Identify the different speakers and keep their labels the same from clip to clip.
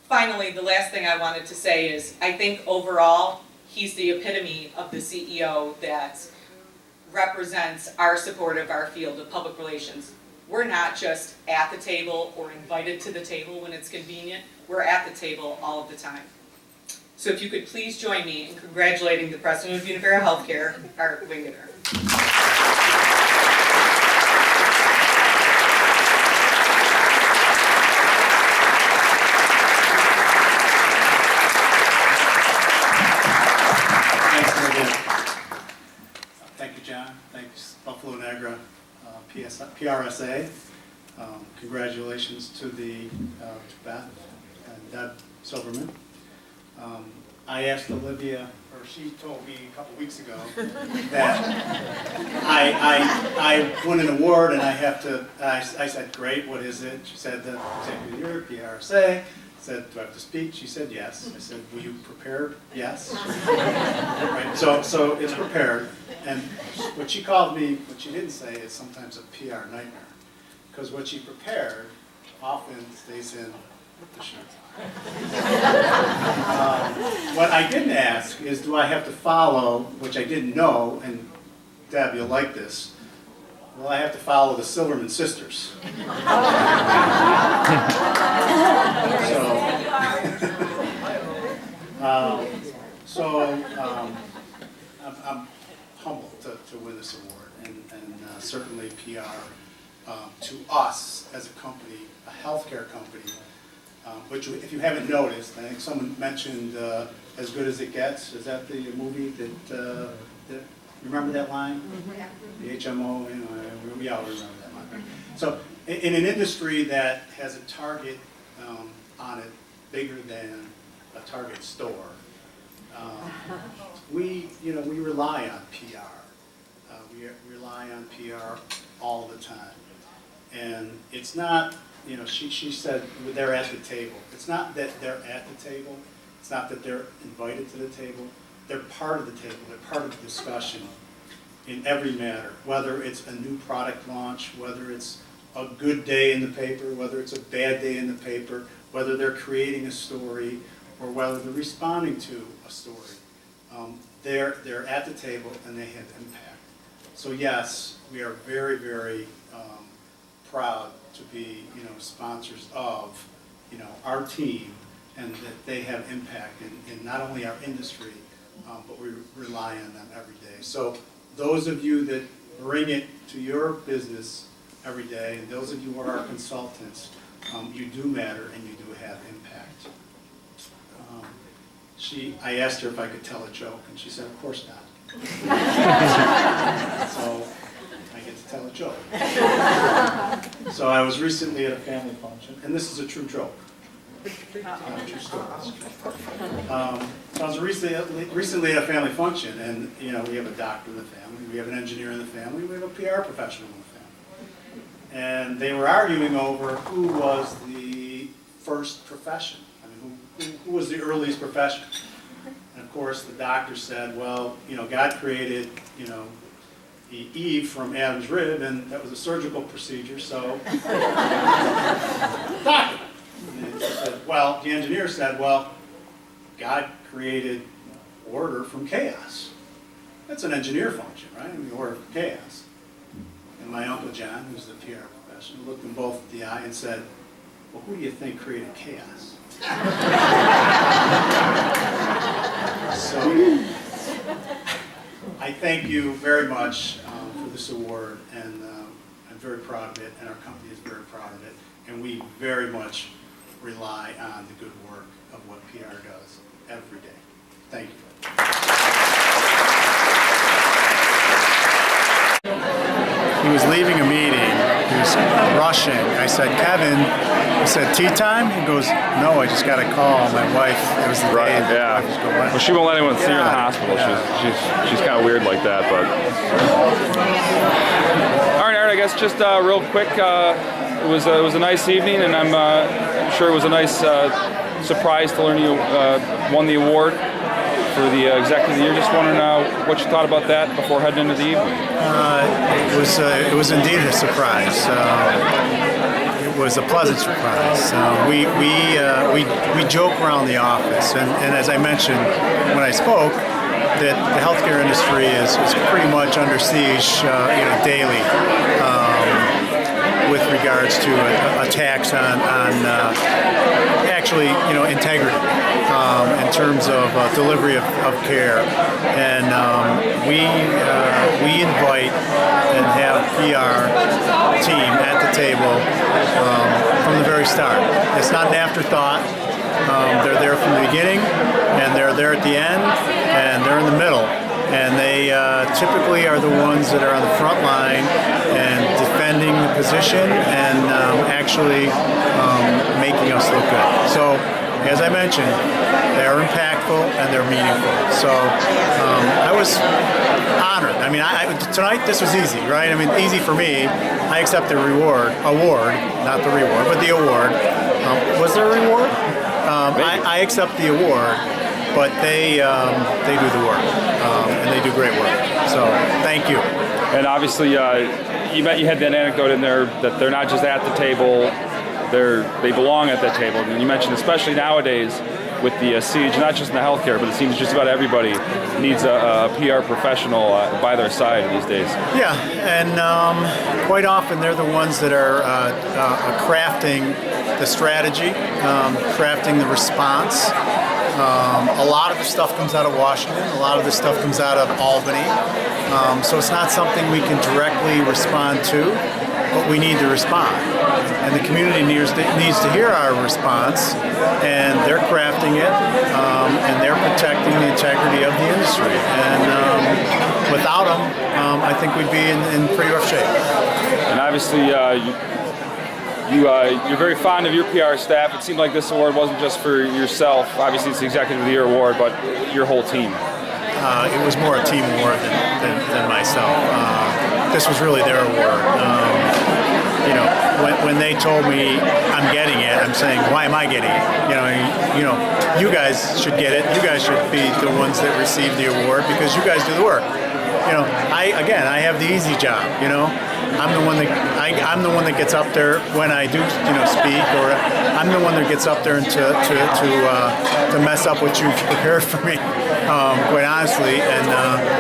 Speaker 1: finally, the last thing I wanted to say is I think overall he's the epitome of the CEO that represents our support of our field of public relations. We're not just at the table or invited to the table when it's convenient. We're at the table all of the time. So if you could please join me in congratulating the President of Univera Healthcare, Art Wingerter.
Speaker 2: Thank you, John. Thanks, Buffalo Niagara PRSA. Congratulations to Beth and Deb Silverman. I asked Olivia, or she told me a couple weeks ago, that I won an award and I have to, I said, great, what is it? She said, the Executive of the Year, PRSA. I said, do I have to speak? She said, yes. I said, were you prepared? Yes. Right. So it's prepared. And what she called me, what she didn't say, is sometimes a PR nightmare. Because what she prepared often stays in the shirt. What I didn't ask is, do I have to follow, which I didn't know, and Deb, you'll like this, will I have to follow the Silverman sisters? I'm humbled to win this award, and certainly PR to us as a company, a healthcare company, which if you haven't noticed, I think someone mentioned As Good as It Gets. Is that the movie that remember that line? Mm-hmm. The HMO, we all remember that line. So in an industry that has a Target on it bigger than a Target store, we rely on PR. We rely on PR all the time. And it's not, she said they're at the table. It's not that they're at the table. It's not that they're invited to the table. They're part of the table. They're part of the discussion in every matter, whether it's a new product launch, whether it's a good day in the paper, whether it's a bad day in the paper, whether they're creating a story, or whether they're responding to a story. They're at the table and they have impact. So yes, we are very, very proud to be, sponsors of, our team, and that they have impact in not only our industry, but we rely on them every day. So those of you that bring it to your business every day, and those of you who are our consultants, you do matter and you do have impact. I asked her if I could tell a joke, and she said, of course not. So I get to tell a joke. So I was recently at a family function, and this is a true joke. True story. I was recently at a family function, and we have a doctor in the family, we have an engineer in the family, we have a PR professional in the family. And they were arguing over who was the first profession. Who was the earliest profession? And of course, the doctor said, well, God created, Eve from Adam's rib, and that was a surgical procedure, so doctor. And she said, well, the engineer said, well, God created order from chaos. That's an engineer function, right? Order from chaos. And my Uncle John, who's the PR professional, looked them both in the eye and said, well, who do you think created chaos? So, I thank you very much for this award, and I'm very proud of it, and our company is very proud of it, and we very much rely on the good work of what PR does every day. Thank you. He was leaving a meeting. He was rushing. I said, Kevin, I said, tea time? He goes, no, I just got a call. My wife, it was the day
Speaker 3: yeah. Well, she won't let anyone see her in the hospital. Yeah. She's kind of weird like that, but. All right, Art, I guess just real quick, it was a nice evening, and I'm sure it was a nice surprise to learn you won the award for the Executive of the Year. Just wondering what you thought about that before heading into the evening.
Speaker 2: It was indeed a surprise. It was a pleasant surprise. We joke around the office, and as I mentioned when I spoke, that the healthcare industry is pretty much under siege, daily, with regards to attacks on actually, integrity in terms of delivery of care, and we invite and have PR team at the table from the very start. It's not an afterthought. They're there from the beginning, and they're there at the end, and they're in the middle. And they typically are the ones that are on the front line and defending the position and actually making us look good. So, as I mentioned, they're impactful and they're meaningful. So I was honored. I mean, tonight this was easy, right? I mean, easy for me. I accept the award, not the reward, but the award. Was there a reward? I accept the award, but they do the work, and they do great work. So thank you.
Speaker 3: And obviously, you had that anecdote in there that they're not just at the table; they belong at that table. And you mentioned, especially nowadays, with the siege, not just in the healthcare, but it seems just about everybody needs a PR professional by their side these days.
Speaker 2: Yeah, and quite often they're the ones that are crafting the strategy, crafting the response. A lot of the stuff comes out of Washington. A lot of the stuff comes out of Albany. So it's not something we can directly respond to, but we need to respond. And the community needs to hear our response, and they're crafting it, and they're protecting the integrity of the industry. And without them, I think we'd be in pretty rough shape.
Speaker 3: And obviously, you're very fond of your PR staff. It seemed like this award wasn't just for yourself. Obviously, it's the Executive of the Year award, but your whole team.
Speaker 2: It was more a team award than myself. This was really their award. When they told me I'm getting it, I'm saying, why am I getting it? You guys should get it. You guys should be the ones that receive the award because you guys do the work. I have the easy job. I'm the one that gets up there when I do speak, or I'm the one that gets up there and to mess up what you've prepared for me, quite honestly. And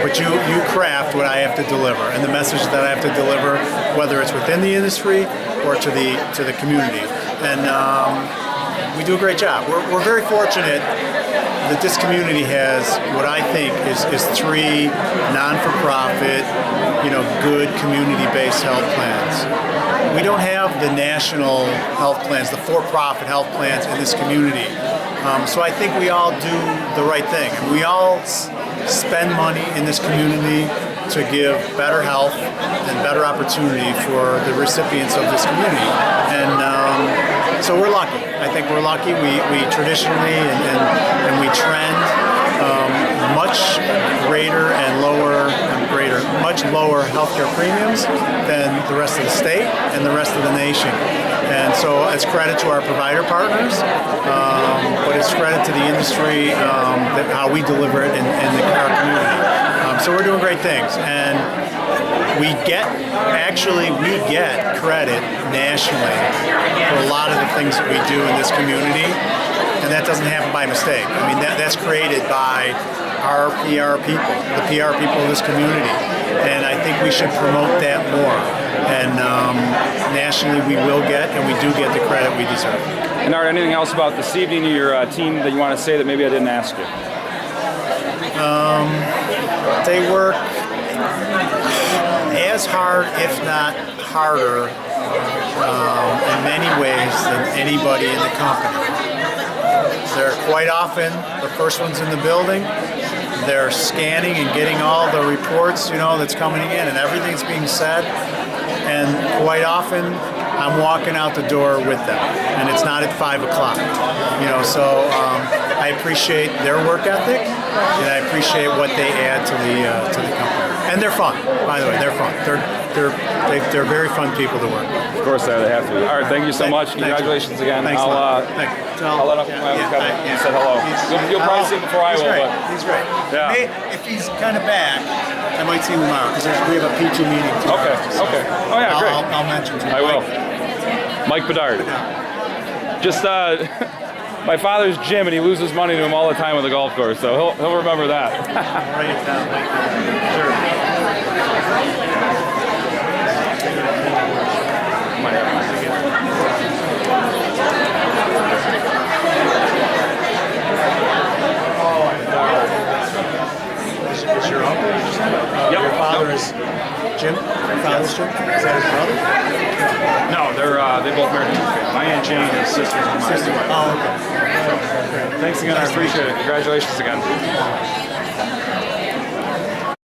Speaker 2: but you craft what I have to deliver and the message that I have to deliver, whether it's within the industry or to the community. And we do a great job. We're very fortunate that this community has what I think is 3 non-for-profit, good community-based health plans. We don't have the national health plans, the for-profit health plans in this community. So I think we all do the right thing. We all spend money in this community to give better health and better opportunity for the recipients of this community. And so we're lucky. I think we're lucky. We traditionally and we trend much lower healthcare premiums than the rest of the state and the rest of the nation. And so it's credit to our provider partners, but it's credit to the industry, how we deliver it in our community. So we're doing great things, and we get credit nationally for a lot of the things that we do in this community, and that doesn't happen by mistake. I mean, that's created by our PR people, the PR people of this community, and I think we should promote that more. And nationally, we will get, and we do get the credit we deserve.
Speaker 3: And Art, anything else about this evening or your team that you want to say that maybe I didn't ask you?
Speaker 2: They work as hard, if not harder, in many ways than anybody in the company. They're quite often the first ones in the building. They're scanning and getting all the reports, that's coming in and everything's being said. And quite often, I'm walking out the door with them, and it's not at 5 o'clock. So I appreciate their work ethic, and I appreciate what they add to the company. And they're fun, by the way. They're fun. They're very fun people to work with.
Speaker 3: Of course, they have to be. All right, thank you so much. Congratulations again.
Speaker 2: Thanks
Speaker 3: I'll let up
Speaker 2: Kevin.
Speaker 3: He said hello. You'll probably see him before I will.
Speaker 2: Great.
Speaker 3: But
Speaker 2: he's great.
Speaker 3: Yeah.
Speaker 2: If he's kind of back, I might see him tomorrow because we have a P2 meeting tomorrow.
Speaker 3: Okay. Oh yeah, great.
Speaker 2: I'll mention to him.
Speaker 3: I will. Mike Bedard. Just my father's gym, and he loses money to him all the time on the golf course, so he'll remember that.
Speaker 2: Write it down, Mike. Sure.
Speaker 3: Might have to get
Speaker 2: Is your uncle?
Speaker 3: Yep.
Speaker 2: Your father is Jim? Your father's Jim? Is that his brother?
Speaker 3: No, they both married into the family. My Aunt Jane is sisters with my
Speaker 2: Sister. Oh, okay.
Speaker 3: Thanks again, I appreciate it. Congratulations again.